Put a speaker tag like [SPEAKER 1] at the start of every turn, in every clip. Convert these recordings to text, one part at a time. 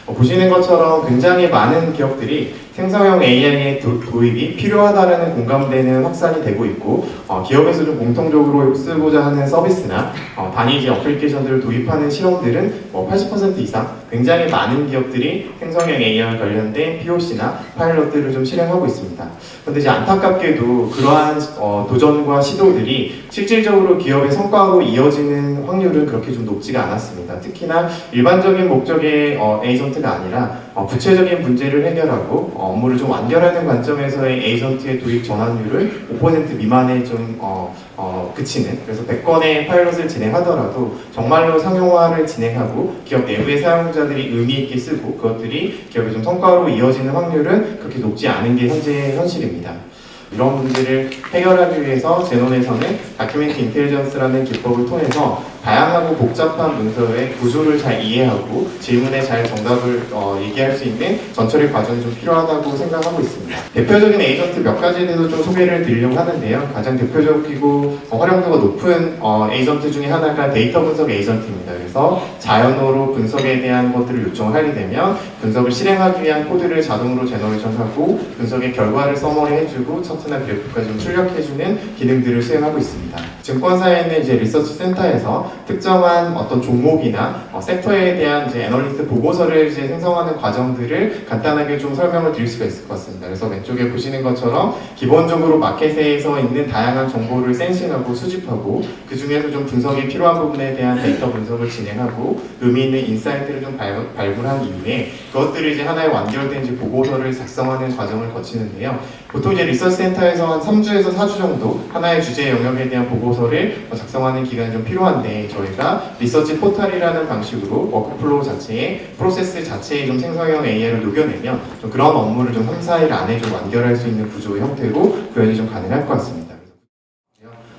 [SPEAKER 1] 보시는 것처럼 굉장히 많은 기업들이 생성형 AI의 도입이 필요하다는 공감대는 확산이 되고 있고 기업에서 좀 공통적으로 쓰고자 하는 서비스나 단위제 어플리케이션들을 도입하는 실험들은 80% 이상 굉장히 많은 기업들이 생성형 AI와 관련된 POC나 파일럿들을 좀 실행하고 있습니다. 그런데 이제 안타깝게도 그러한 도전과 시도들이 실질적으로 기업의 성과로 이어지는 확률은 그렇게 좀 높지가 않았습니다. 특히나 일반적인 목적의 에이전트가 아니라 구체적인 문제를 해결하고 업무를 좀 완결하는 관점에서의 에이전트의 도입 전환율은 5% 미만에 좀 그치는, 그래서 100건의 파일럿을 진행하더라도 정말로 상용화를 진행하고 기업 내부의 사용자들이 의미 있게 쓰고 그것들이 기업의 좀 성과로 이어지는 확률은 그렇게 높지 않은 게 현재 현실입니다. 이런 문제를 해결하기 위해서 제논에서는 다큐멘트 인텔리전스라는 기법을 통해서 다양하고 복잡한 문서의 구조를 잘 이해하고 질문에 잘 정답을 얘기할 수 있는 전처리 과정이 좀 필요하다고 생각하고 있습니다. 대표적인 에이전트 몇 가지에 대해서 좀 소개를 드리려고 하는데요. 가장 대표적이고 활용도가 높은 에이전트 중에 하나가 데이터 분석 에이전트입니다. 그래서 자연어로 분석에 대한 것들을 요청을 하게 되면 분석을 실행하기 위한 코드를 자동으로 제너레이션하고 분석의 결과를 서머리해주고 차트나 그래프까지 좀 출력해주는 기능들을 수행하고 있습니다. 증권사에는 이제 리서치 센터에서 특정한 어떤 종목이나 섹터에 대한 이제 애널리스트 보고서를 이제 생성하는 과정들을 간단하게 좀 설명을 드릴 수가 있을 것 같습니다. 그래서 왼쪽에 보시는 것처럼 기본적으로 마켓에서 있는 다양한 정보를 센싱하고 수집하고 그 중에서 좀 분석이 필요한 부분에 대한 데이터 분석을 진행하고 의미 있는 인사이트를 좀 발굴한 이후에 그것들을 이제 하나의 완결된 이제 보고서를 작성하는 과정을 거치는데요. 보통 이제 리서치 센터에서 한 3주에서 4주 정도 하나의 주제 영역에 대한 보고서를 작성하는 기간이 좀 필요한데 저희가 리서치 포털이라는 방식으로 워크플로우 자체에 프로세스 자체에 좀 생성형 AI를 녹여내면 좀 그런 업무를 좀 3, 4일 안에 좀 완결할 수 있는 구조의 형태로 구현이 좀 가능할 것 같습니다.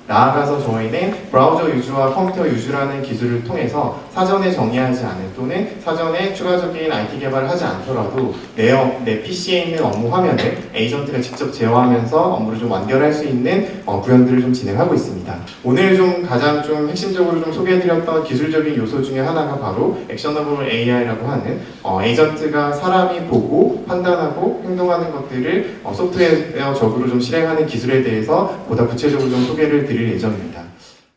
[SPEAKER 1] 나아가서 저희는 브라우저 유주와 컴퓨터 유주라는 기술을 통해서 사전에 정의하지 않은 또는 사전에 추가적인 IT 개발을 하지 않더라도 내 PC에 있는 업무 화면을 에이전트가 직접 제어하면서 업무를 좀 완결할 수 있는 구현들을 좀 진행하고 있습니다. 오늘 좀 가장 좀 핵심적으로 좀 소개해드렸던 기술적인 요소 중에 하나가 바로 액셔너블 AI라고 하는 에이전트가 사람이 보고 판단하고 행동하는 것들을 소프트웨어적으로 좀 실행하는 기술에 대해서 보다 구체적으로 좀 소개를 드릴 예정입니다.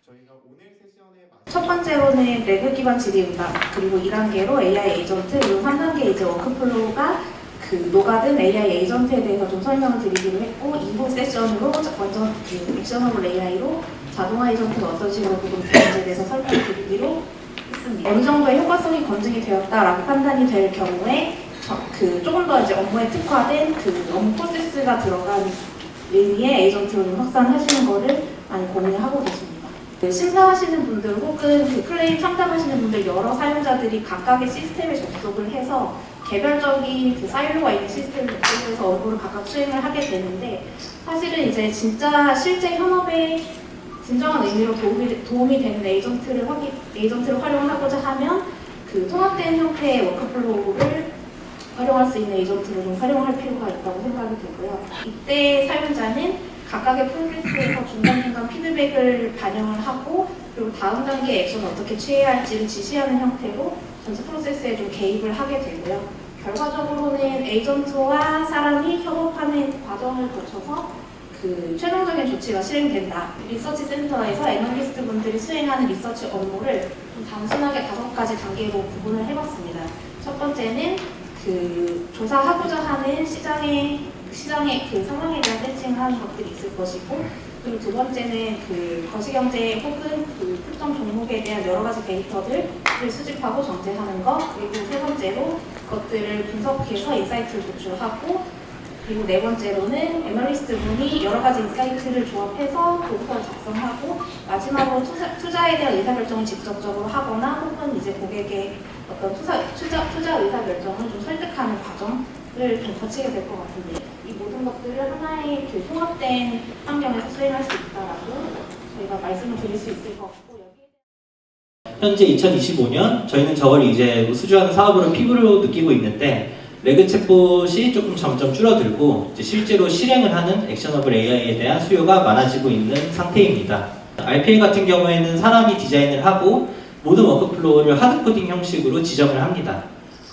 [SPEAKER 1] 저희가 오늘 세션에
[SPEAKER 2] 첫 번째로는 레그 기반 질의응답, 그리고 2단계로 AI 에이전트, 그리고 3단계 이제 워크플로우가 녹아든 AI 에이전트에 대해서 좀 설명을 드리기로 했고 2부 세션으로 먼저 액셔너블 AI로 자동화 에이전트가 어떤 식으로 구동되는지에 대해서 설명을 드리기로 했습니다. 어느 정도의 효과성이 검증이 되었다라고 판단이 될 경우에 조금 더 이제 업무에 특화된 업무 프로세스가 들어간 의미의 에이전트를 확산하시는 거를 많이 고민하고 계십니다. 심사하시는 분들 혹은 클레임 상담하시는 분들 여러 사용자들이 각각의 시스템에 접속을 해서 개별적인 사일로가 있는 시스템을 접속해서 업무를 각각 수행을 하게 되는데 사실은 이제 진짜 실제 현업에 진정한 의미로 도움이 되는 에이전트를 활용하고자 하면 통합된 형태의 워크플로우를 활용할 수 있는 에이전트를 좀 활용할 필요가 있다고 생각이 되고요. 이때 사용자는 각각의 프로세스에서 중간중간 피드백을 반영을 하고 그리고 다음 단계 액션을 어떻게 취해야 할지를 지시하는 형태로 전체 프로세스에 좀 개입을 하게 되고요. 결과적으로는 에이전트와 사람이 협업하는 과정을 거쳐서 최종적인 조치가 실행된다. 리서치 센터에서 애널리스트 분들이 수행하는 리서치 업무를 좀 단순하게 5가지 단계로 구분을 해봤습니다. 첫 번째는 조사하고자 하는 시장의 상황에 대한 세팅하는 것들이 있을 것이고, 그리고 두 번째는 거시경제 혹은 특정 종목에 대한 여러 가지 데이터들을 수집하고 정제하는 것, 그리고 세 번째로 그것들을 분석해서 인사이트를 도출하고, 그리고 네 번째로는 애널리스트 분이 여러 가지 인사이트를 조합해서 보고서를 작성하고, 마지막으로 투자에 대한 의사결정을 직접적으로 하거나 혹은 이제 고객의 어떤 투자 의사결정을 좀 설득하는 과정을 좀 거치게 될 것 같은데 이 모든 것들을 하나의 통합된 환경에서 수행할 수 있다라고 저희가 말씀을 드릴 수 있을 것 같고
[SPEAKER 3] 현재 2025년 저희는 저걸 이제 수주하는 사업으로 피부로 느끼고 있는데 레그 챗봇이 조금 점점 줄어들고 이제 실제로 실행을 하는 액셔너블 AI에 대한 수요가 많아지고 있는 상태입니다. RPA 같은 경우에는 사람이 디자인을 하고 모든 워크플로우를 하드코딩 형식으로 지정을 합니다.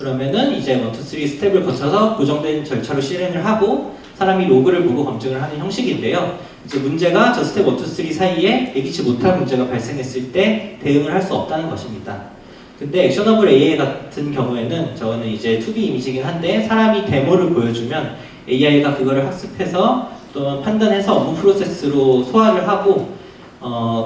[SPEAKER 3] 그러면은 이제 1, 2, 3 스텝을 거쳐서 고정된 절차로 실행을 하고 사람이 로그를 보고 검증을 하는 형식인데요. 이제 문제가 저 스텝 1, 2, 3 사이에 예기치 못한 문제가 발생했을 때 대응을 할 수 없다는 것입니다. 근데 액셔너블 AI 같은 경우에는 저는 이제 2D 이미지긴 한데 사람이 데모를 보여주면 AI가 그거를 학습해서 또는 판단해서 업무 프로세스로 소화를 하고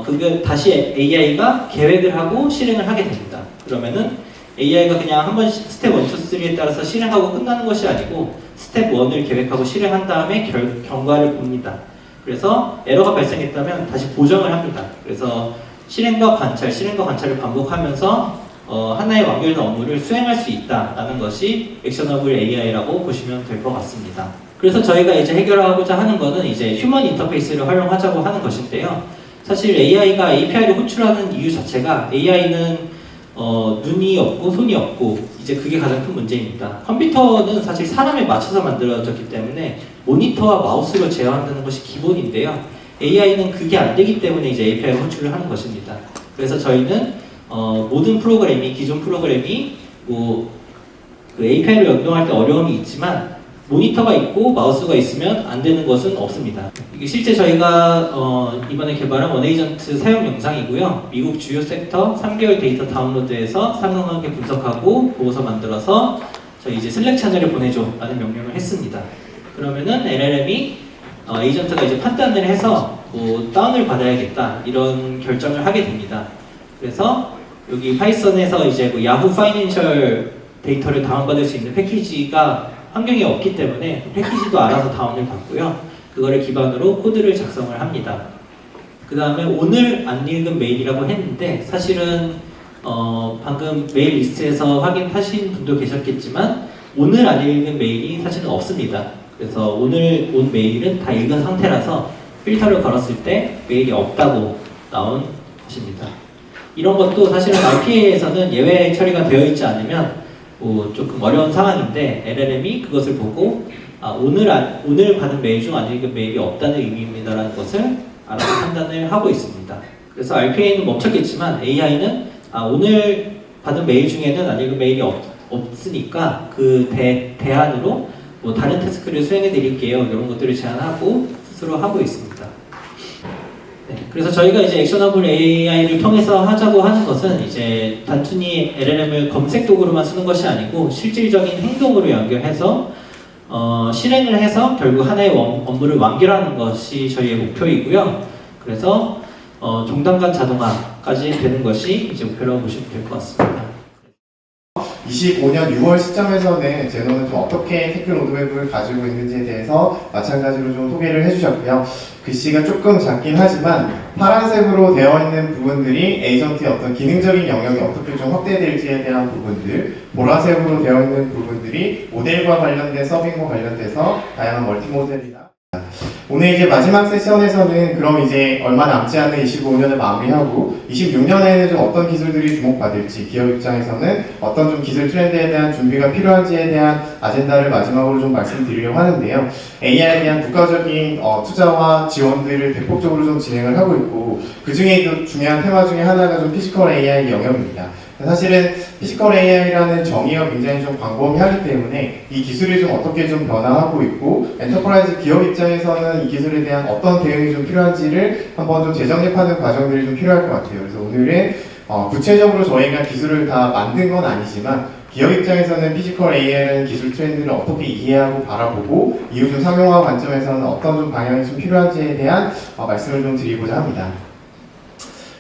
[SPEAKER 3] 그게 다시 AI가 계획을 하고 실행을 하게 됩니다. 그러면은 AI가 그냥 한 번 스텝 1, 2, 3에 따라서 실행하고 끝나는 것이 아니고 스텝 1을 계획하고 실행한 다음에 경과를 봅니다. 그래서 에러가 발생했다면 다시 보정을 합니다. 그래서 실행과 관찰을 반복하면서 하나의 완결된 업무를 수행할 수 있다라는 것이 액셔너블 AI라고 보시면 될 것 같습니다. 그래서 저희가 이제 해결하고자 하는 것은 이제 휴먼 인터페이스를 활용하자고 하는 것인데요. 사실 AI가 API를 호출하는 이유 자체가 AI는 눈이 없고 손이 없고 이제 그게 가장 큰 문제입니다. 컴퓨터는 사실 사람에 맞춰서 만들어졌기 때문에 모니터와 마우스로 제어한다는 것이 기본인데요. AI는 그게 안 되기 때문에 이제 API를 호출을 하는 것입니다. 그래서 저희는 모든 프로그램이 기존 프로그램이 그 API를 연동할 때 어려움이 있지만 모니터가 있고 마우스가 있으면 안 되는 것은 없습니다. 이게 실제 저희가 이번에 개발한 원에이전트 사용 영상이고요. 미국 주요 섹터 3개월 데이터 다운로드해서 상용하게 분석하고 보고서 만들어서 저희 이제 슬랙 채널에 보내줘 라는 명령을 했습니다. 그러면은 LLM이 에이전트가 이제 판단을 해서 다운을 받아야겠다 이런 결정을 하게 됩니다. 그래서 여기 파이썬에서 이제 야후 파이낸셜 데이터를 다운받을 수 있는 패키지가 환경이 없기 때문에 패키지도 알아서 다운을 받고요. 그거를 기반으로 코드를 작성을 합니다. 그 다음에 오늘 안 읽은 메일이라고 했는데 사실은 방금 메일 리스트에서 확인하신 분도 계셨겠지만 오늘 안 읽은 메일이 사실은 없습니다. 그래서 오늘 온 메일은 다 읽은 상태라서 필터를 걸었을 때 메일이 없다고 나온 것입니다. 이런 것도 사실은 RPA에서는 예외 처리가 되어 있지 않으면 조금 어려운 상황인데 LLM이 그것을 보고 오늘 받은 메일 중 안 읽은 메일이 없다는 의미입니다라는 것을 알아서 판단을 하고 있습니다. 그래서 RPA는 멈췄겠지만 AI는 오늘 받은 메일 중에는 안 읽은 메일이 없으니까 그 대안으로 다른 태스크를 수행해 드릴게요. 이런 것들을 제안하고 스스로 하고 있습니다. 네, 그래서 저희가 이제 액셔너블 AI를 통해서 하자고 하는 것은 이제 단순히 LLM을 검색 도구로만 쓰는 것이 아니고 실질적인 행동으로 연결해서 실행을 해서 결국 하나의 업무를 완결하는 것이 저희의 목표이고요. 그래서 종단간 자동화까지 되는 것이 이제 목표라고 보시면 될 것 같습니다.
[SPEAKER 1] 25년 6월 시점에서는 제노는 좀 어떻게 테크 로드맵을 가지고 있는지에 대해서 마찬가지로 좀 소개를 해주셨고요. 글씨가 조금 작긴 하지만 파란색으로 되어 있는 부분들이 에이전트의 어떤 기능적인 영역이 어떻게 좀 확대될지에 대한 부분들, 보라색으로 되어 있는 부분들이 모델과 관련된 서빙과 관련돼서 다양한 멀티모델이나 오늘 이제 마지막 세션에서는 그럼 이제 얼마 남지 않은 25년을 마무리하고 26년에는 좀 어떤 기술들이 주목받을지 기업 입장에서는 어떤 좀 기술 트렌드에 대한 준비가 필요한지에 대한 아젠다를 마지막으로 좀 말씀드리려고 하는데요. AI에 대한 국가적인 투자와 지원들을 대폭적으로 좀 진행을 하고 있고 그 중에 중요한 테마 중에 하나가 좀 피지컬 AI 영역입니다. 사실은 피지컬 AI라는 정의가 굉장히 좀 광범위하기 때문에 이 기술이 좀 어떻게 좀 변화하고 있고 엔터프라이즈 기업 입장에서는 이 기술에 대한 어떤 대응이 좀 필요한지를 한번 좀 재정립하는 과정들이 좀 필요할 것 같아요. 그래서 오늘은 구체적으로 저희가 기술을 다 만든 건 아니지만 기업 입장에서는 피지컬 AI라는 기술 트렌드를 어떻게 이해하고 바라보고 이후 좀 상용화 관점에서는 어떤 좀 방향이 좀 필요한지에 대한 말씀을 좀 드리고자 합니다.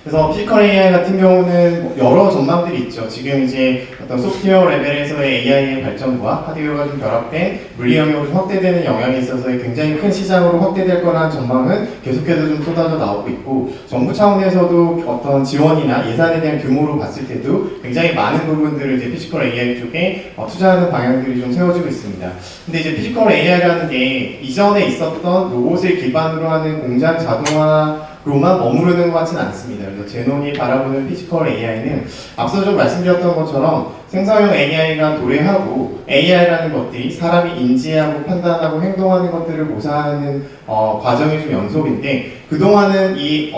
[SPEAKER 1] 그래서 피지컬 AI 같은 경우는 여러 전망들이 있죠. 지금 이제 어떤 소프트웨어 레벨에서의 AI의 발전과 하드웨어가 좀 결합된 물리 영역으로 좀 확대되는 영향에 있어서의 굉장히 큰 시장으로 확대될 거라는 전망은 계속해서 좀 쏟아져 나오고 있고 정부 차원에서도 어떤 지원이나 예산에 대한 규모로 봤을 때도 굉장히 많은 부분들을 이제 피지컬 AI 쪽에 투자하는 방향들이 좀 세워지고 있습니다. 근데 이제 피지컬 AI라는 게 이전에 있었던 로봇을 기반으로 하는 공장 자동화 로만 머무르는 것 같지는 않습니다. 그래서 제논이 바라보는 피지컬 AI는 앞서 좀 말씀드렸던 것처럼 생성형 AI가 도래하고 AI라는 것들이 사람이 인지하고 판단하고 행동하는 것들을 모사하는 과정이 좀 연속인데 그동안은 이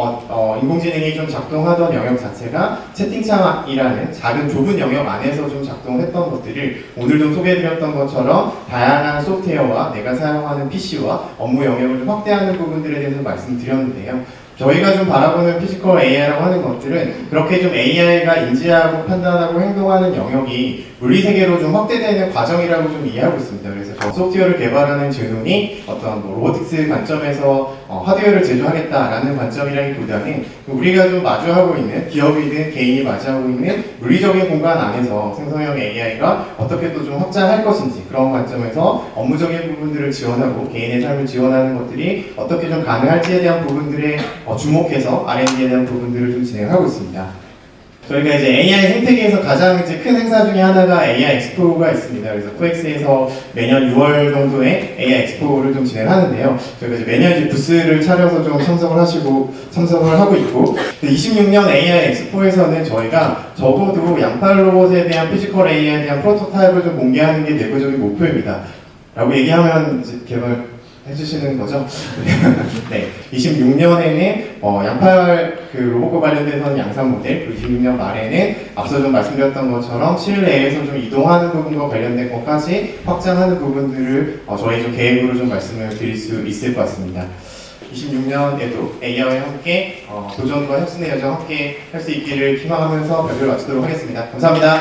[SPEAKER 1] 인공지능이 좀 작동하던 영역 자체가 채팅창이라는 작은 좁은 영역 안에서 좀 작동했던 것들을 오늘 좀 소개해드렸던 것처럼 다양한 소프트웨어와 내가 사용하는 PC와 업무 영역을 좀 확대하는 부분들에 대해서 말씀드렸는데요. 저희가 좀 바라보는 피지컬 AI라고 하는 것들은 그렇게 좀 AI가 인지하고 판단하고 행동하는 영역이 물리세계로 좀 확대되는 과정이라고 좀 이해하고 있습니다. 그래서 소프트웨어를 개발하는 제논이 어떤 로보틱스 관점에서 하드웨어를 제조하겠다라는 관점이라기보다는 우리가 좀 마주하고 있는 기업이든 개인이 마주하고 있는 물리적인 공간 안에서 생성형 AI가 어떻게 또 좀 확장할 것인지 그런 관점에서 업무적인 부분들을 지원하고 개인의 삶을 지원하는 것들이 어떻게 좀 가능할지에 대한 부분들에 주목해서 R&D에 대한 부분들을 좀 진행하고 있습니다. 저희가 이제 AI 생태계에서 가장 이제 큰 행사 중에 하나가 AI 엑스포가 있습니다. 그래서 코엑스에서 매년 6월 정도에 AI 엑스포를 좀 진행하는데요. 저희가 이제 매년 이제 부스를 차려서 좀 참석을 하고 있고 26년 AI 엑스포에서는 저희가 적어도 양팔 로봇에 대한 피지컬 AI에 대한 프로토타입을 좀 공개하는 게 내부적인 목표입니다. 라고 얘기하면 이제 해주시는 거죠? 네, 26년에는 양팔 로봇과 관련돼서는 양산 모델, 그리고 26년 말에는 앞서 좀 말씀드렸던 것처럼 실내에서 좀 이동하는 부분과 관련된 것까지 확장하는 부분들을 저희 좀 계획으로 좀 말씀을 드릴 수 있을 것 같습니다. 26년에도 AI와 함께 도전과 혁신의 여정 함께 할 수 있기를 희망하면서 발표를 마치도록 하겠습니다. 감사합니다.